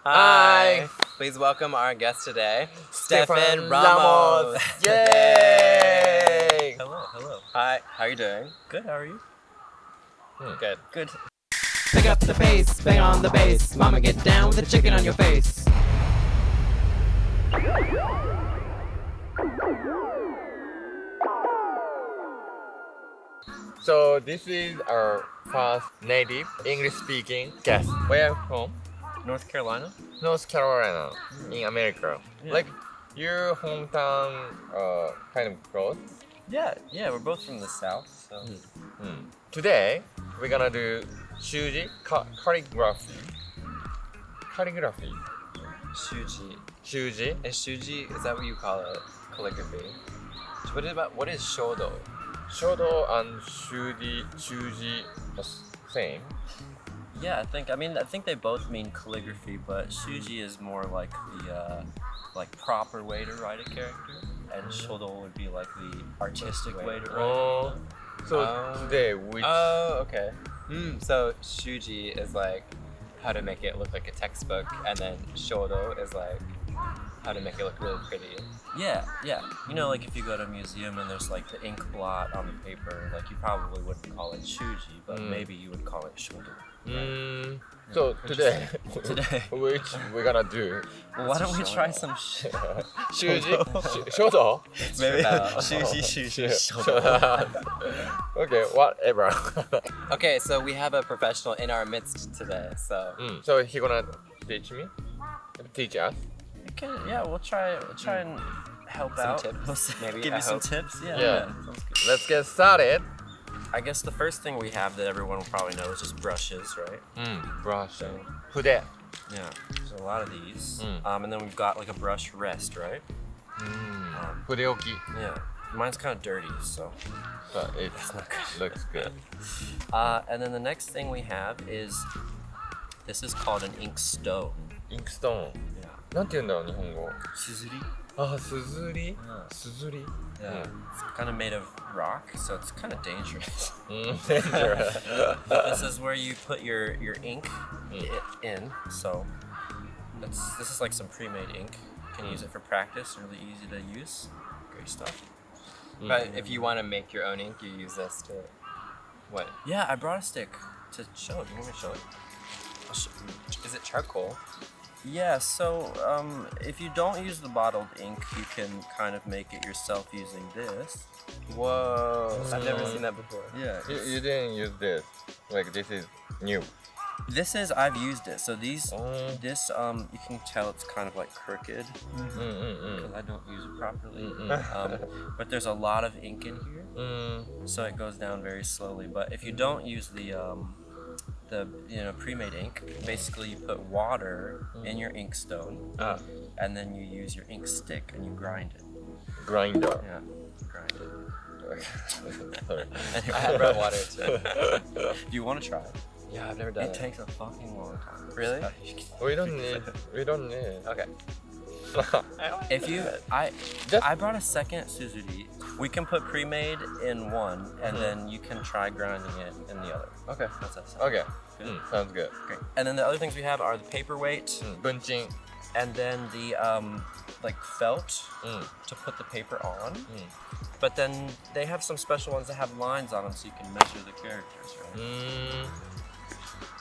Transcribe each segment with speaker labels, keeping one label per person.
Speaker 1: Hi.
Speaker 2: Please welcome our guest today,
Speaker 1: Stefan
Speaker 2: Stefan
Speaker 1: Ramos.
Speaker 2: Ramos.
Speaker 1: Yay!
Speaker 2: Hello. Hi. How are you doing?
Speaker 3: Good, how are you?
Speaker 2: Good.
Speaker 3: Good.
Speaker 4: Pick up the pace, bang on the bass. Mama, get down with the chicken on your face.
Speaker 1: So this is our first native English-speaking guest. Where from?
Speaker 3: North Carolina?
Speaker 1: North Carolina, in America.
Speaker 3: Yeah.
Speaker 1: Like your hometown, kind of close.
Speaker 3: Yeah, we're both from the South, so.
Speaker 1: Today we're gonna do shuji calligraphy. Calligraphy.
Speaker 2: Shuji.
Speaker 1: Shuji.
Speaker 2: Is shuji, is that what you call it? Calligraphy. What is shodo?
Speaker 1: Shodo and shuji the same.
Speaker 3: Yeah, I think they both mean calligraphy, but shuji is more like the proper way to write a character, and shodo would be like the artistic way to write.
Speaker 1: Oh, so
Speaker 2: Oh.
Speaker 1: today which
Speaker 2: Oh, okay. So shuji is like how to make it look like a textbook, and then shodo is like how to make it look really pretty.
Speaker 3: Yeah. You know, like if you go to a museum and there's like the ink blot on the paper, like you probably wouldn't call it shuji, but maybe you would call it shodo.
Speaker 1: So today
Speaker 3: Today.
Speaker 1: which we're gonna do
Speaker 3: Well, why don't we try some
Speaker 1: shuji shodo.
Speaker 3: maybe
Speaker 2: Shodo.
Speaker 3: shuji
Speaker 1: Okay, whatever.
Speaker 2: Okay, so we have a professional in our midst today. So
Speaker 1: So he gonna teach us.
Speaker 3: We'll try and help
Speaker 2: Some
Speaker 3: out.
Speaker 2: tips, maybe,
Speaker 3: Give
Speaker 2: I
Speaker 3: you some
Speaker 2: hope.
Speaker 3: tips.
Speaker 1: Yeah.
Speaker 3: Sounds good.
Speaker 1: Let's get started.
Speaker 3: I guess the first thing we have that everyone will probably know is just brushes, right?
Speaker 1: Brush. Fude.
Speaker 3: Yeah. There's a lot of these. And then we've got like a brush rest, right?
Speaker 1: Fudeoki.
Speaker 3: Yeah. Mine's kind of dirty, so.
Speaker 1: But it looks good.
Speaker 3: And then the next thing we have is this is called an ink stone.
Speaker 1: Inkstone.
Speaker 3: Yeah.
Speaker 1: なんて言うんだろう日本語。
Speaker 3: Suzuri?
Speaker 1: あ、すずり。すずり。
Speaker 3: Yeah. It's kind of made of rock, so it's kind of dangerous.
Speaker 1: Dangerous.
Speaker 3: This is where you put your ink in. So this is like some pre-made ink. You can use it for practice. Really easy to use. Great stuff.
Speaker 2: but if you want to make your own ink, you use this to what?
Speaker 3: Yeah, I brought a stick to show it. You want me to show it?
Speaker 2: Is it charcoal?
Speaker 3: Yeah. So if you don't use the bottled ink, you can kind of make it yourself using this.
Speaker 2: Whoa! I've never seen that before.
Speaker 3: Yeah.
Speaker 1: You didn't use this. Like this is new.
Speaker 3: I've used it. So this
Speaker 1: Oh.
Speaker 3: you can tell it's kind of like crooked because I don't use it properly. But there's a lot of ink in here, so it goes down very slowly. But if you don't use the pre-made ink, basically you put water in your ink stone, and then you use your ink stick and you grind it.
Speaker 1: Grinder.
Speaker 3: Yeah, grind it.
Speaker 1: Sorry.
Speaker 2: I had red water too.
Speaker 3: Do you want to try it?
Speaker 2: Yeah, I've never done
Speaker 3: It
Speaker 2: it.
Speaker 3: takes a fucking long time.
Speaker 2: Really?
Speaker 1: We don't need.
Speaker 2: Okay.
Speaker 3: If you, I brought a second Suzuri. We can put pre-made in one, and then you can try grinding it in the other.
Speaker 2: Okay.
Speaker 3: How's that sound?
Speaker 1: Okay.
Speaker 3: Good.
Speaker 1: Sounds good.
Speaker 3: Great. And then the other things we have are the paperweight,
Speaker 1: Bunchin.
Speaker 3: and then the like felt to put the paper on. But then they have some special ones that have lines on them, so you can measure the characters, right?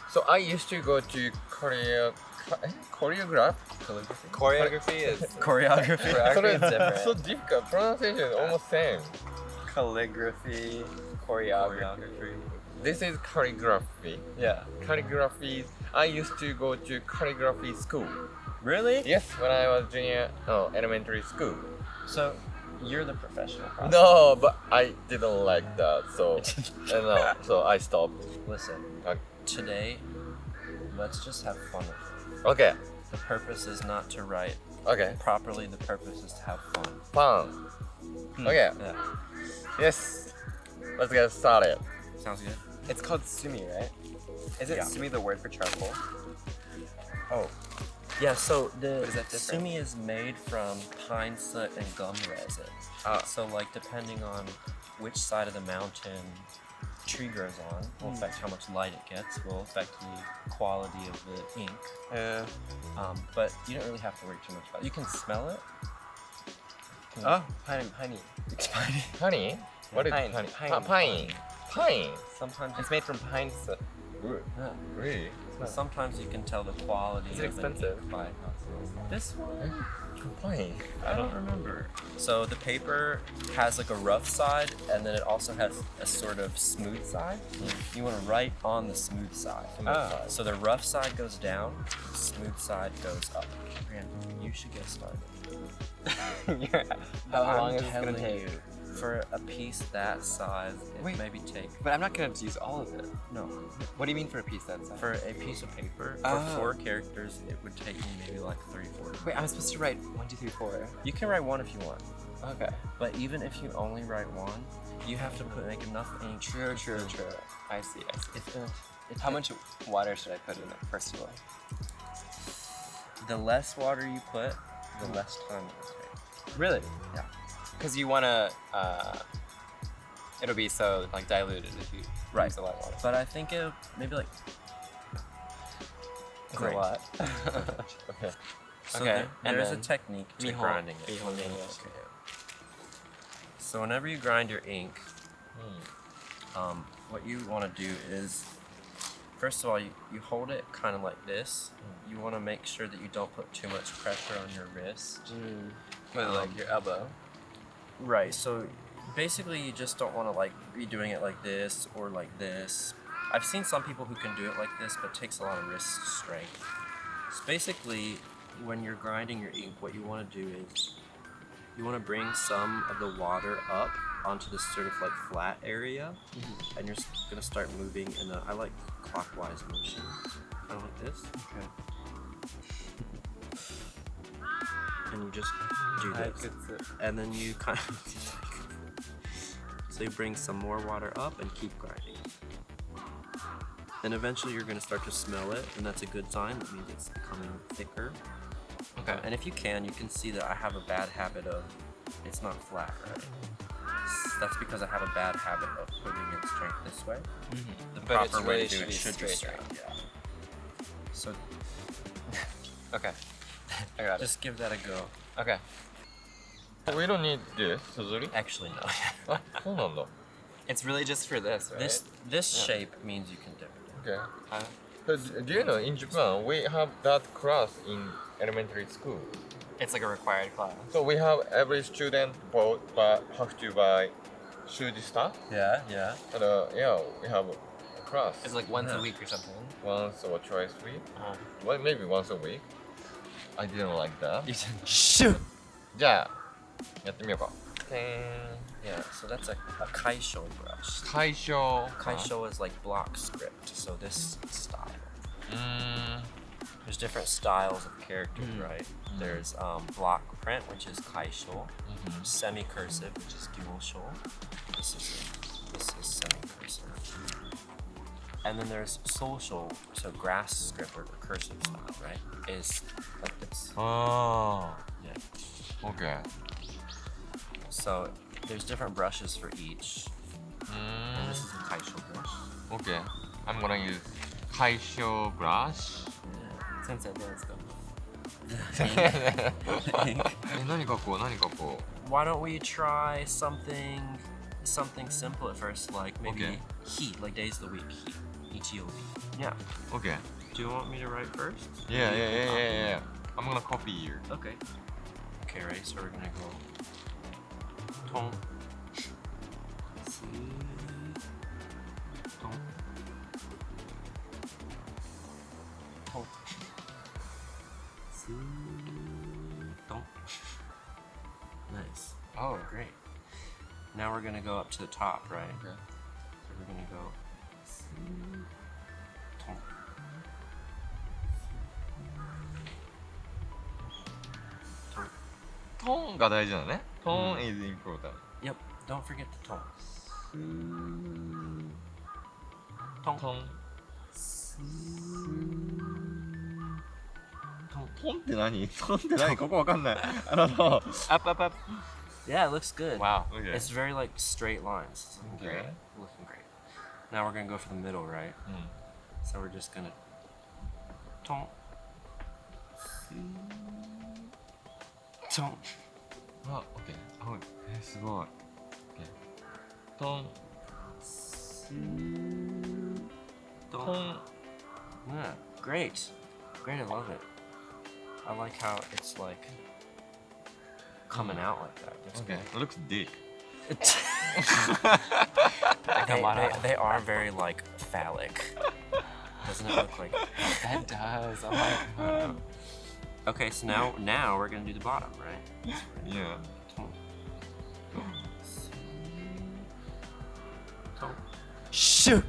Speaker 1: So I used to go to choreograph.
Speaker 2: Choreography is
Speaker 3: Choreography.
Speaker 2: choreography is different.
Speaker 1: So difficult. Pronunciation is almost same.
Speaker 2: Calligraphy, choreography.
Speaker 1: This is calligraphy.
Speaker 2: Yeah.
Speaker 1: Calligraphy. I used to go to calligraphy school.
Speaker 3: Really?
Speaker 1: Yes, when I was elementary school.
Speaker 3: So you're the professional. Probably.
Speaker 1: No, but I didn't like that, so so I stopped.
Speaker 3: Listen.
Speaker 1: Okay.
Speaker 3: Today, let's just have fun with it.
Speaker 1: Okay.
Speaker 3: The purpose is not to write
Speaker 1: Okay.
Speaker 3: properly. The purpose is to have fun.
Speaker 1: Fun. Okay.
Speaker 3: Yeah.
Speaker 1: Yes. Let's get started.
Speaker 3: Sounds good.
Speaker 2: It's called sumi, right? Isn't
Speaker 3: Yeah.
Speaker 2: sumi the word for charcoal?
Speaker 3: Oh. Yeah, so the
Speaker 2: is that different?
Speaker 3: sumi is made from pine soot and gum resin. So like depending on which side of the mountain tree grows on will affect how much light it gets, will affect the quality of the ink. But you don't really have to worry too much about it. You can smell it.
Speaker 2: Oh, honey.
Speaker 1: Honey? What is
Speaker 2: Pine.
Speaker 1: honey?
Speaker 2: Pine.
Speaker 1: Pine. Pine.
Speaker 3: Sometimes
Speaker 2: It's made from pine soot.
Speaker 3: yeah.
Speaker 1: Really?
Speaker 3: Sometimes you can tell the quality.
Speaker 2: Is it
Speaker 3: of an
Speaker 2: expensive?
Speaker 3: ink by how it smells. This one,
Speaker 1: Pine.
Speaker 3: I don't remember. So the paper has like a rough side, and then it also has a sort of smooth side. You want to write on the smooth side.
Speaker 2: Oh.
Speaker 3: So the rough side goes down, the smooth side goes up. Man, you should get started.
Speaker 2: How long
Speaker 3: I'm
Speaker 2: is this gonna
Speaker 3: telling
Speaker 2: take?
Speaker 3: you, for a piece that size, it
Speaker 2: Wait.
Speaker 3: maybe take
Speaker 2: But I'm not gonna use all of it.
Speaker 3: no.
Speaker 2: What do you mean for a piece that size?
Speaker 3: For a piece of paper, for
Speaker 2: Oh.
Speaker 3: 4 characters, it would take me maybe like 3-4.
Speaker 2: Wait, I'm supposed to write 1, 2, 3, 4.
Speaker 3: You can write 1 if you want,
Speaker 2: Okay.
Speaker 3: but even if you only write 1, you have to make enough ink.
Speaker 2: True. I see.
Speaker 3: It's gonna.
Speaker 2: How much water should I put in it, first of all?
Speaker 3: The less water you put, the less time it will take.
Speaker 2: Really?
Speaker 3: Yeah.
Speaker 2: Because you wanna, it'll be so like diluted if you
Speaker 3: Right.
Speaker 2: use a lot of water.
Speaker 3: But I think it maybe like.
Speaker 2: It's
Speaker 3: Great.
Speaker 2: a lot.
Speaker 1: Okay.
Speaker 3: So
Speaker 2: Okay, and
Speaker 3: there's a
Speaker 2: then
Speaker 3: technique to
Speaker 2: Mihon-
Speaker 3: grinding it.
Speaker 2: Mihon, yeah.
Speaker 3: Okay. So whenever you grind your ink, what you want to do is, first of all, you hold it kind of like this. You want to make sure that you don't put too much pressure on your wrist.
Speaker 2: With like your elbow.
Speaker 3: Right. So basically, you just don't want to like be doing it like this or like this. I've seen some people who can do it like this, but it takes a lot of wrist strength. So basically, when you're grinding your ink, what you want to do is you want to bring some of the water up onto this sort of like flat area, and you're gonna start moving in a, I like clockwise motion, kind of like this.
Speaker 2: Okay.
Speaker 3: And you just do this, and then you kind of so you bring some more water up and keep grinding. Then eventually you're gonna start to smell it, and that's a good sign. That means it's becoming thicker.
Speaker 2: Okay.
Speaker 3: And if you can see that I have a bad habit of, it's not flat, right? That's because I have a bad habit of putting in strength this way. The
Speaker 2: But
Speaker 3: proper
Speaker 2: it's
Speaker 3: way
Speaker 2: really
Speaker 3: to do
Speaker 2: should
Speaker 3: it
Speaker 2: be
Speaker 3: should be
Speaker 2: straight,
Speaker 3: straight. Yeah. So
Speaker 2: Okay. I got it.
Speaker 3: just give that a go.
Speaker 2: Okay.
Speaker 1: We don't need this, Suzuri.
Speaker 3: Actually, no.
Speaker 1: あ、そうなんだ。
Speaker 2: It's really just for this, right?
Speaker 3: This shape means you can dip it.
Speaker 1: Okay.
Speaker 2: Uh,
Speaker 1: Do you know in Japan we have that class in elementary school?
Speaker 2: it's like a required class.
Speaker 1: So we have every student have to buy Shuji stuff.
Speaker 3: Yeah, yeah.
Speaker 1: And yeah, we have a class
Speaker 2: It's like once
Speaker 3: Yeah.
Speaker 2: a week or something.
Speaker 1: once or twice a week.
Speaker 2: Uh,
Speaker 1: Well, maybe once a week. I didn't like that.
Speaker 2: you said
Speaker 3: Shoot.
Speaker 1: じゃあやってみようか。
Speaker 3: Yeah, so that's a kaisho brush.
Speaker 1: 解消。
Speaker 3: Kaisho is like block script, so this style.
Speaker 1: うーん。
Speaker 3: There's different styles of characters, right? There's block print, which is kaisho, semi-cursive, which is dual sho. This is semi-cursive. And then there's social, so grass script or cursive style, right? Is like this.
Speaker 1: あ
Speaker 3: Yeah.
Speaker 1: あ。OK。
Speaker 3: So there's different brushes for each.
Speaker 1: う
Speaker 3: And
Speaker 1: ー
Speaker 3: this is a kaisho brush.
Speaker 1: ん。OK。I'm gonna use 解消 brush.
Speaker 2: Sensei, let's go.
Speaker 1: え、何書こう何書こ
Speaker 3: Why don't we try something simple at first, like maybe
Speaker 1: Okay.
Speaker 3: heat, like days of the week, heat. Ichiobi. Yeah.
Speaker 1: う ?OK。
Speaker 3: Do you want me to write first?
Speaker 1: Yeah. I'm gonna copy you.
Speaker 3: Okay. Okay, right, so we're gonna go ton. Ton. Ton. Nice. Oh, great. Now we're gonna go up to the top, right?
Speaker 1: Okay.
Speaker 3: So we're gonna go. Ton.
Speaker 1: トーンが大事なのね。トーン is important.
Speaker 3: Yep. Don't forget the tone. Ton.
Speaker 1: トン。トンって何トンって何ここわかんない。
Speaker 2: Up, up, up.
Speaker 3: Yeah, it looks good.
Speaker 2: Wow.
Speaker 1: Okay.
Speaker 3: It's very like straight lines. It's looking
Speaker 1: Okay.
Speaker 3: great. Looking great. Now we're gonna go for the middle, right? So we're just gonna ton. Don't.
Speaker 1: あ、OK。あ、すごい。OK。トン、
Speaker 3: Don't. Yeah, great. Great, I love it. I like how it's like coming out like that. That's
Speaker 1: OK。looks dick.
Speaker 3: good. They are very like phallic. Doesn't it look like?
Speaker 2: That does. I'm like,
Speaker 3: Okay, so now we're gonna do the bottom, right?
Speaker 1: Yeah.
Speaker 4: Shoot!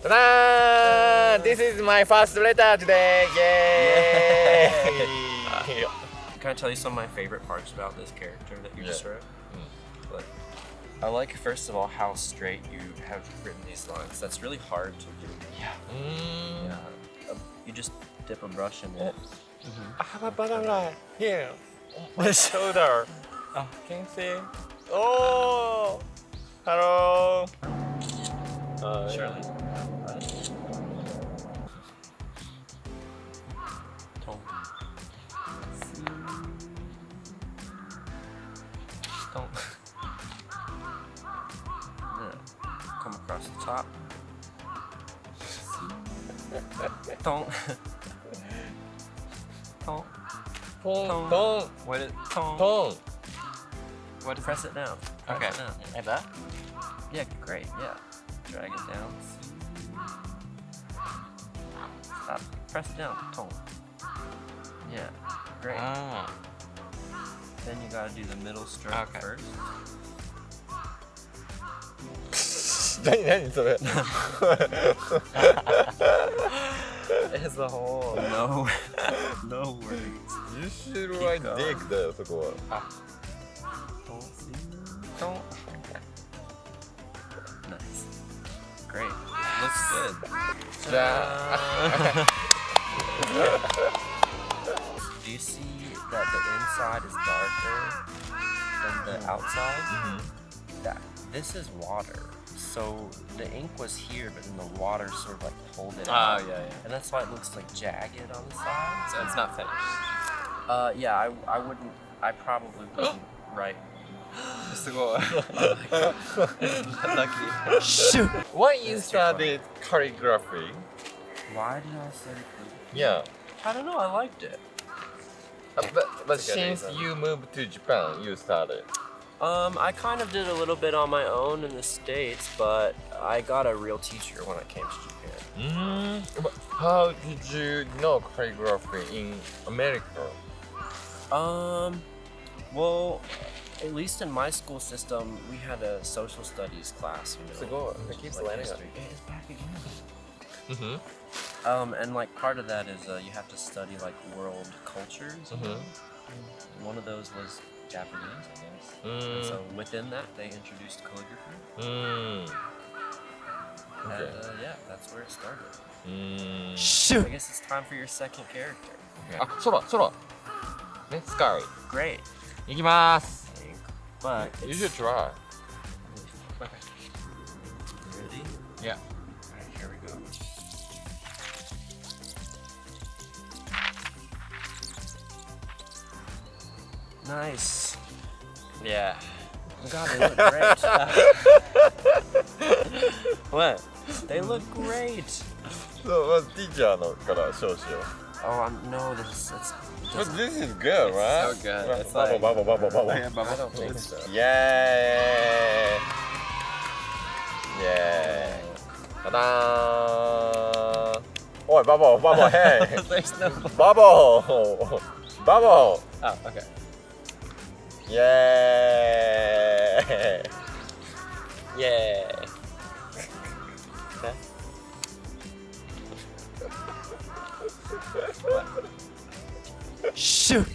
Speaker 1: Ta-da! This is my first letter today. Yay!
Speaker 3: Can I tell you some of my favorite parts about this character that you just
Speaker 1: Yeah.
Speaker 3: wrote? Look, I like first of all how straight you have written these lines. That's really hard to do.
Speaker 1: Mm.
Speaker 3: Yeah. You just dip a brush in it.
Speaker 1: I have a butterfly here on my shoulder. Oh, can you see? Oh, hello.
Speaker 3: Shirley. Don't. Don't. Yeah. Come across the top. Don't. Don't.
Speaker 1: Tone, tone,
Speaker 2: what is?
Speaker 3: Don't.
Speaker 1: tone.
Speaker 2: What is?
Speaker 3: Press it down. Press
Speaker 2: Okay.
Speaker 3: it down.
Speaker 1: Like that?
Speaker 3: Yeah, great. Yeah. Drag it down. Stop. Press it down. Tone. Yeah. Great.
Speaker 1: Ah.
Speaker 3: Then you gotta do the middle stroke
Speaker 2: Okay.
Speaker 3: first.
Speaker 1: 何それ
Speaker 2: Is the whole.
Speaker 3: No. No words.
Speaker 1: You should write dick だよそこは
Speaker 3: Don't. Nice. Great.
Speaker 2: Looks good.
Speaker 1: じゃあ
Speaker 3: Do you see that the inside is darker than the outside? That this is water. So the ink was here, but then the water sort of like pulled it
Speaker 2: Oh
Speaker 3: out.
Speaker 2: yeah, yeah.
Speaker 3: And that's why it looks like jagged on the side.
Speaker 2: So it's not finished.
Speaker 3: Yeah, I wouldn't. I probably wouldn't write.
Speaker 2: すごい。Lucky.
Speaker 4: Shoot!
Speaker 1: Why you studied calligraphy?
Speaker 3: Why did I say?
Speaker 1: Yeah.
Speaker 3: I don't know. I liked it.
Speaker 1: But
Speaker 2: That's a good
Speaker 1: since
Speaker 2: reason.
Speaker 1: you moved to Japan, you started.
Speaker 3: I kind of did a little bit on my own in the States, but I got a real teacher when I came to Japan.
Speaker 1: But how did you know calligraphy in America?
Speaker 3: Well, at least in my school system, we had a social studies class, you know.
Speaker 1: すごい。It keeps learning.
Speaker 3: history. Yeah, it's back again.
Speaker 1: Mm-hmm.
Speaker 3: And like part of that is you have to study like world cultures. One of those was Japanese, I guess. And so within that, they introduced calligraphy. And yeah, that's where it started. I
Speaker 4: Shoot!
Speaker 3: guess it's time for your second character.
Speaker 1: あ、空ね、スカイ
Speaker 3: Great.
Speaker 1: 行きます。
Speaker 3: But
Speaker 1: You
Speaker 3: it's
Speaker 1: should try.
Speaker 3: ready.
Speaker 1: Yeah.
Speaker 3: Alright, here we go. Nice.
Speaker 2: Yeah.
Speaker 3: God, they look great. What? They look great.
Speaker 1: そう、まずティーチャーのから少々。
Speaker 3: Oh, no, this it's.
Speaker 1: But this is good, right?
Speaker 2: so good. It's
Speaker 1: Bubble,
Speaker 2: like-
Speaker 1: bubble, bubble, bubble.
Speaker 2: I don't think so.
Speaker 1: Yay! Yay! ただーん。おい、バボー、バボー、hey!
Speaker 2: There's no.
Speaker 1: バボーバボ
Speaker 2: Oh, okay.
Speaker 1: ーイエーイイエーイ
Speaker 4: Shoot!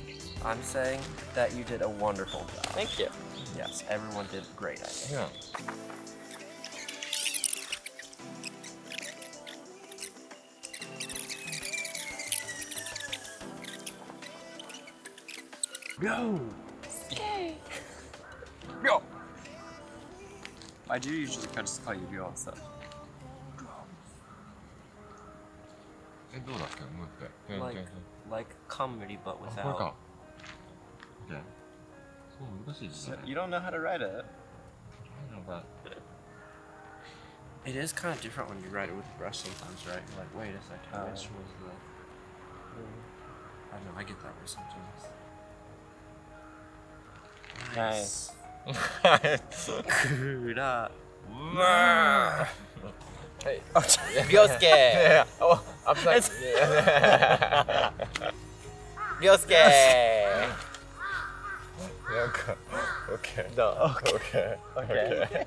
Speaker 3: I'm saying that you did a wonderful job.
Speaker 1: Thank you.
Speaker 3: Yes, everyone did great, I think.
Speaker 1: Yeah.
Speaker 2: Go. Go. Why do you usually just call you Ryo and stuff?
Speaker 1: え、どうだっけもう一回。
Speaker 3: Like, like comedy, but
Speaker 1: あ、これ
Speaker 3: without.
Speaker 1: か。OK。難しいですね。
Speaker 2: You don't know how to write it.
Speaker 1: なんか
Speaker 3: It is kind of different when you write it with a brush sometimes, right? You're like, wait a second,
Speaker 2: Oh.
Speaker 3: which was the... I don't know, I get that way sometimes.
Speaker 2: Nice.
Speaker 3: クラ
Speaker 1: はい。
Speaker 2: Ryosuke.
Speaker 1: Yeah. Oh, upside.
Speaker 2: Ryosuke.
Speaker 1: なんか、OK。
Speaker 2: どう
Speaker 1: OK。
Speaker 2: OK。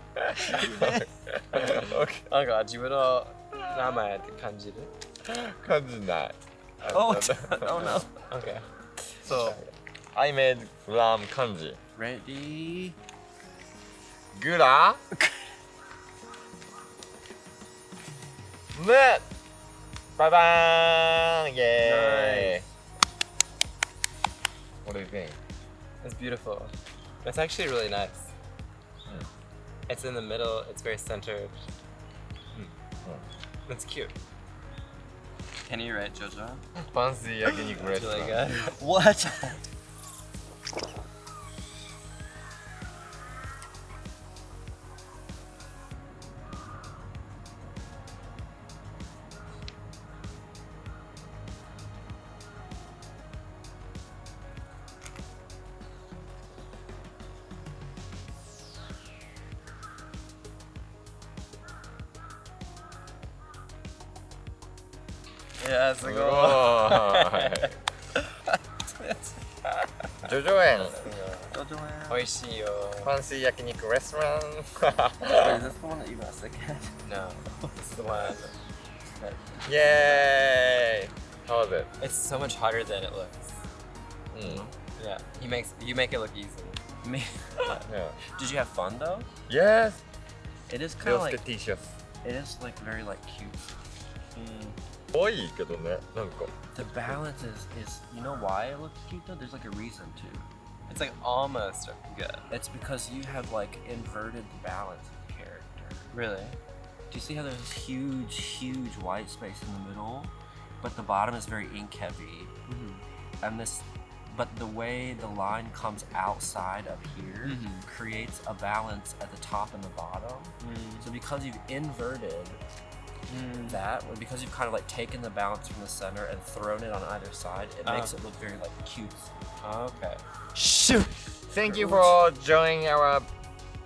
Speaker 1: OK。
Speaker 2: なんか自分の名前って感じる
Speaker 1: 感じない。
Speaker 3: Oh, oh no.
Speaker 2: Okay.
Speaker 1: So, I made from kanji.
Speaker 3: Ready?
Speaker 1: グラムバイバーンイェーイ What do you think?
Speaker 2: It's beautiful. It's actually really nice. It's in the middle. It's very centered. It's cute. Can you write JoJo?
Speaker 1: ファンシー焼肉レ
Speaker 2: It's
Speaker 1: ストラン
Speaker 2: really good.
Speaker 3: What?
Speaker 2: Yeah, it's
Speaker 1: す
Speaker 2: like
Speaker 1: ごいジョジョ園
Speaker 3: JoJo.
Speaker 2: 美味しいよ。
Speaker 1: ファンシー焼肉レストラン
Speaker 3: Wait, is this the one that you got sick at?
Speaker 2: No, this is the one.
Speaker 1: イェーイ How was it?
Speaker 2: It's so much harder than it looks.
Speaker 1: うん
Speaker 2: Yeah, you make it look easy.
Speaker 3: Me.
Speaker 1: Yeah.
Speaker 3: Did you have fun though?
Speaker 1: Yes!
Speaker 3: It is
Speaker 1: レ
Speaker 3: kind
Speaker 1: オ
Speaker 3: of
Speaker 1: スケ
Speaker 3: like,
Speaker 1: ティシャス
Speaker 3: it is like very like cute.
Speaker 1: 可愛いけどねなんか
Speaker 3: The balance is you know why it looks cute though? There's like a reason to.
Speaker 2: It's like almost good.
Speaker 3: It's because you have like inverted the balance of the character.
Speaker 2: Really?
Speaker 3: Do you see how there's this huge white space in the middle, but the bottom is very ink heavy, and but the way the line comes outside up here creates a balance at the top and the bottom. So because you've inverted that, or because you've kind of like taken the balance from the center and thrown it on either side, it makes it look very like cute.
Speaker 2: Okay.
Speaker 1: Shoot! Thank you for joining our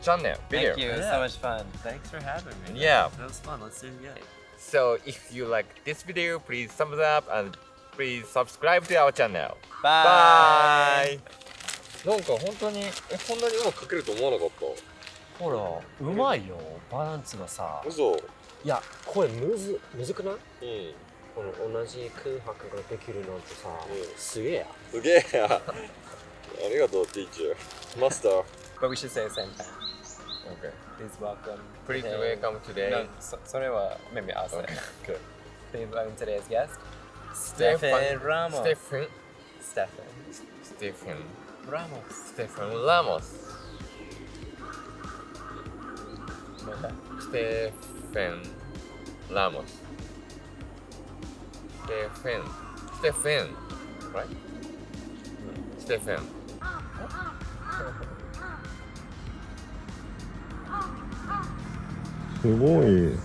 Speaker 1: channel video.
Speaker 2: Thank you. It was
Speaker 3: Yeah.
Speaker 2: so much fun.
Speaker 3: Thanks for having me.
Speaker 1: Yeah.
Speaker 3: That was fun. Let's do it again.
Speaker 1: So if you like this video, please thumbs up and please subscribe to our channel.
Speaker 2: Bye.
Speaker 1: Bye! なんか本当にこんなにうまく描けると思わなかった
Speaker 3: ほら、うまいよ。バランスがさ。
Speaker 1: 嘘
Speaker 3: いや、これむずくない？
Speaker 1: うん
Speaker 3: この同じ空白ができるなんてさ、すげえや。
Speaker 1: すげえやありがとう、teacher. Master.
Speaker 2: But we should say the same time.
Speaker 1: Okay.
Speaker 2: Please welcome.
Speaker 1: Please
Speaker 2: today-
Speaker 1: welcome today.
Speaker 2: No, so maybe I'll say.
Speaker 1: Okay.
Speaker 2: Please welcome today's guest,
Speaker 1: Stefan
Speaker 2: Stefan Ramos.
Speaker 1: Stefan
Speaker 2: Stefan Ramos.
Speaker 1: Stefan Ramos. Stefan Ramos. Stefan. Right? Stefan. すごい。